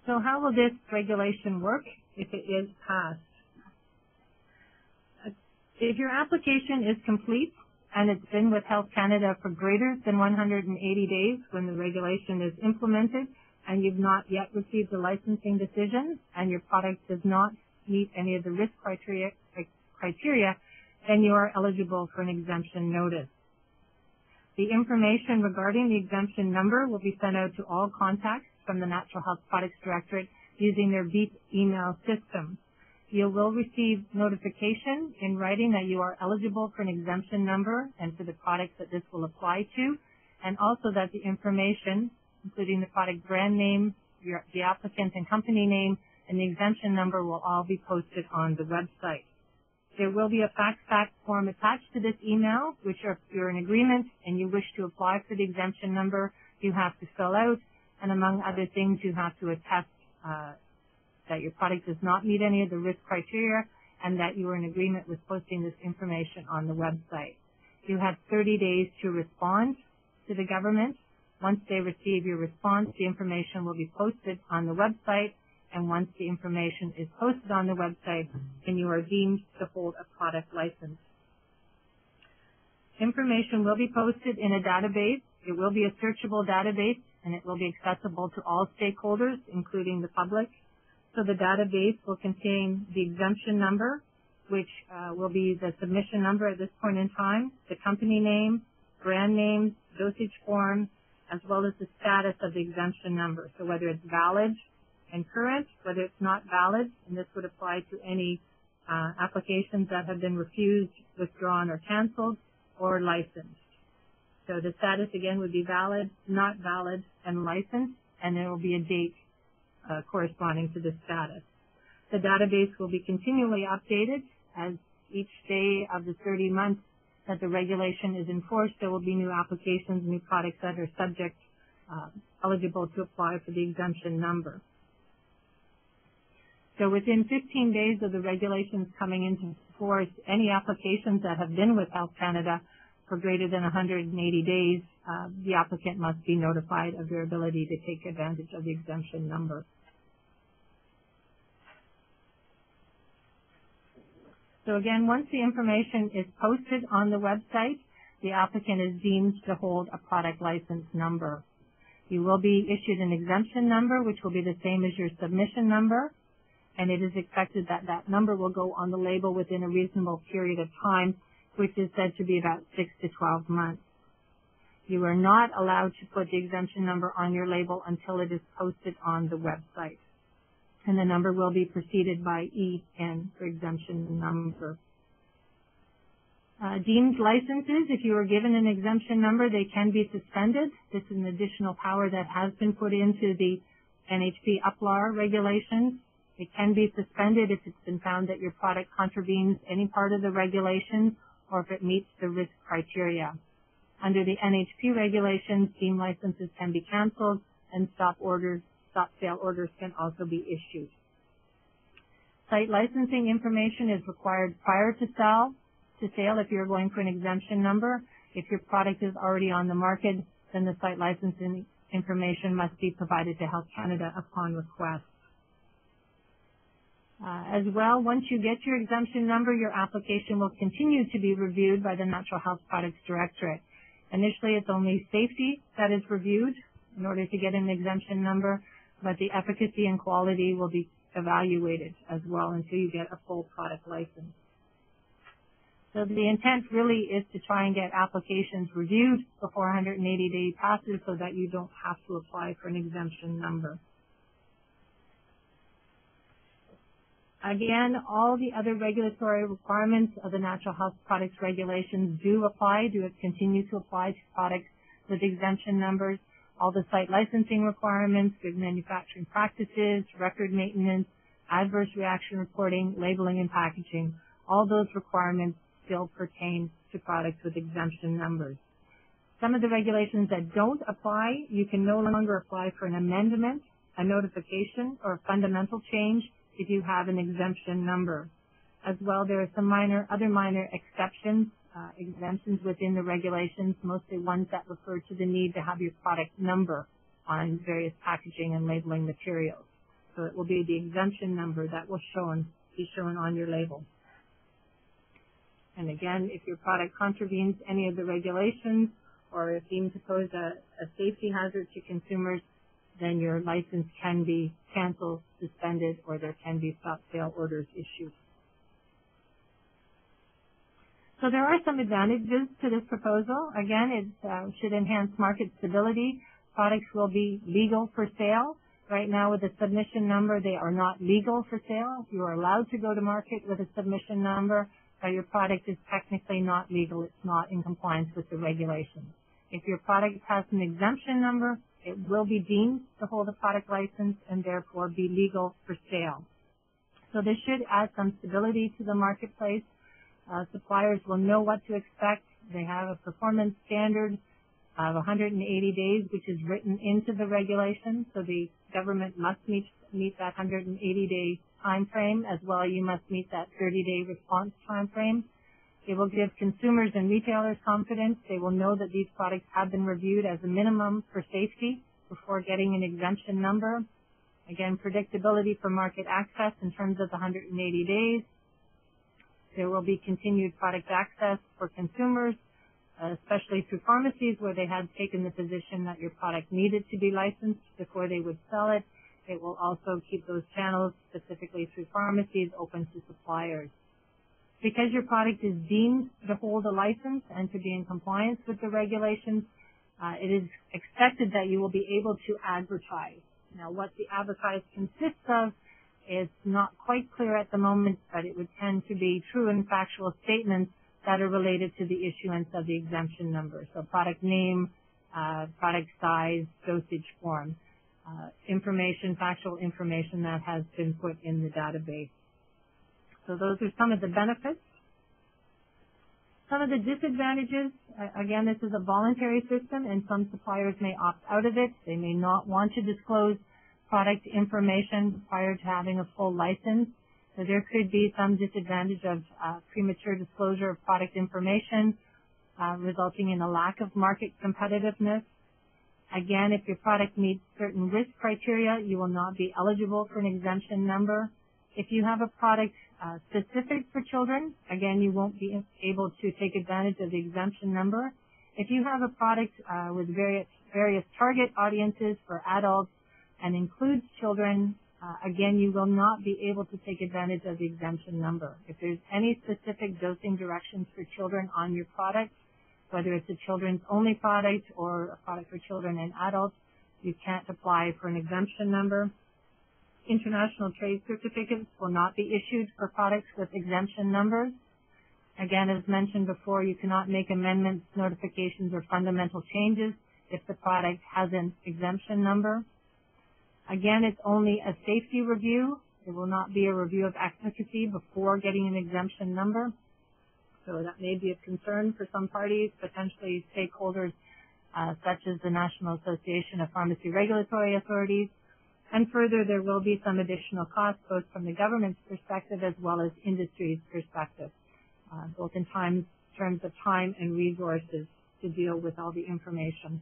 So how will this regulation work if it is passed? If your application is complete and it's been with Health Canada for greater than 180 days when the regulation is implemented and you've not yet received a licensing decision and your product does not meet any of the risk criteria, then you are eligible for an exemption notice. The information regarding the exemption number will be sent out to all contacts from the Natural Health Products Directorate using their BEEP email system. You will receive notification in writing that you are eligible for an exemption number and for the products that this will apply to, and also that the information, including the product brand name, the applicant and company name, and the exemption number will all be posted on the website. There will be a fact form attached to this email, which if you're in agreement and you wish to apply for the exemption number, you have to fill out, and among other things, you have to attest that your product does not meet any of the risk criteria and that you are in agreement with posting this information on the website. You have 30 days to respond to the government. Once they receive your response, the information will be posted on the website, and once the information is posted on the website, then you are deemed to hold a product license. Information will be posted in a database. It will be a searchable database, and it will be accessible to all stakeholders, including the public. So the database will contain the exemption number, which will be the submission number at this point in time, the company name, brand names, dosage form, as well as the status of the exemption number. So whether it's valid and current, whether it's not valid, and this would apply to any applications that have been refused, withdrawn, or canceled, or licensed. So the status again would be valid, not valid, and licensed, and there will be a date corresponding to the status. The database will be continually updated as each day of the 30 months that the regulation is enforced. There will be new applications, new products that are subject, eligible to apply for the exemption number. So within 15 days of the regulations coming into force, any applications that have been with Health Canada for greater than 180 days, the applicant must be notified of their ability to take advantage of the exemption number. So again, once the information is posted on the website, the applicant is deemed to hold a product license number. You will be issued an exemption number, which will be the same as your submission number, and it is expected that that number will go on the label within a reasonable period of time, which is said to be about 6 to 12 months. You are not allowed to put the exemption number on your label until it is posted on the website. And the number will be preceded by EN for exemption number. Deemed licenses, if you are given an exemption number, they can be suspended. This is an additional power that has been put into the NHP UPLAR regulations. It can be suspended if it's been found that your product contravenes any part of the regulations or if it meets the risk criteria. Under the NHP regulations, deemed licenses can be canceled and stop sale orders can also be issued. Site licensing information is required prior to sale if you're going for an exemption number. If your product is already on the market, then the site licensing information must be provided to Health Canada upon request. As well, once you get your exemption number, your application will continue to be reviewed by the Natural Health Products Directorate. Initially, it's only safety that is reviewed in order to get an exemption number, but the efficacy and quality will be evaluated as well until you get a full product license. So the intent really is to try and get applications reviewed before 180 days passes so that you don't have to apply for an exemption number. Again, all the other regulatory requirements of the Natural Health Products Regulations do continue to apply to products with exemption numbers. All the site licensing requirements, good manufacturing practices, record maintenance, adverse reaction reporting, labeling and packaging, all those requirements still pertain to products with exemption numbers. Some of the regulations that don't apply, you can no longer apply for an amendment, a notification, or a fundamental change if you have an exemption number. As well, there are some other minor exceptions, exemptions within the regulations, mostly ones that refer to the need to have your product number on various packaging and labeling materials. So it will be the exemption number that will be shown on your label. And again, if your product contravenes any of the regulations or is deemed to pose a safety hazard to consumers, then your license can be canceled, suspended, or there can be stop sale orders issued. So there are some advantages to this proposal. Again, it should enhance market stability. Products will be legal for sale. Right now with a submission number, they are not legal for sale. You are allowed to go to market with a submission number, but your product is technically not legal. It's not in compliance with the regulations. If your product has an exemption number, it will be deemed to hold a product license and therefore be legal for sale. So this should add some stability to the marketplace. Suppliers will know what to expect. They have a performance standard of 180 days, which is written into the regulation. So the government must meet that 180-day time frame, as well you must meet that 30-day response time frame. It will give consumers and retailers confidence. They will know that these products have been reviewed as a minimum for safety before getting an exemption number. Again, predictability for market access in terms of the 180 days. There will be continued product access for consumers, especially through pharmacies where they had taken the position that your product needed to be licensed before they would sell it. It will also keep those channels, specifically through pharmacies, open to suppliers. Because your product is deemed to hold a license and to be in compliance with the regulations, it is expected that you will be able to advertise. Now, what the advertise consists of is not quite clear at the moment, but it would tend to be true and factual statements that are related to the issuance of the exemption number. So product name, product size, dosage form, information, factual information that has been put in the database. So those are some of the benefits. Some of the disadvantages, again, this is a voluntary system and some suppliers may opt out of it. They may not want to disclose product information prior to having a full license. So there could be some disadvantage of premature disclosure of product information, resulting in a lack of market competitiveness. Again, if your product meets certain risk criteria, you will not be eligible for an exemption number. If you have a product specific for children, again, you won't be able to take advantage of the exemption number. If you have a product with various target audiences for adults and includes children, again, you will not be able to take advantage of the exemption number. If there's any specific dosing directions for children on your product, whether it's a children's only product or a product for children and adults, you can't apply for an exemption number. International trade certificates will not be issued for products with exemption numbers. Again, as mentioned before, you cannot make amendments, notifications, or fundamental changes if the product has an exemption number. Again, it's only a safety review. It will not be a review of efficacy before getting an exemption number. So that may be of concern for some parties, potentially stakeholders such as the National Association of Pharmacy Regulatory Authorities. And further, there will be some additional costs, both from the government's perspective as well as industry's perspective, both in terms of time and resources to deal with all the information.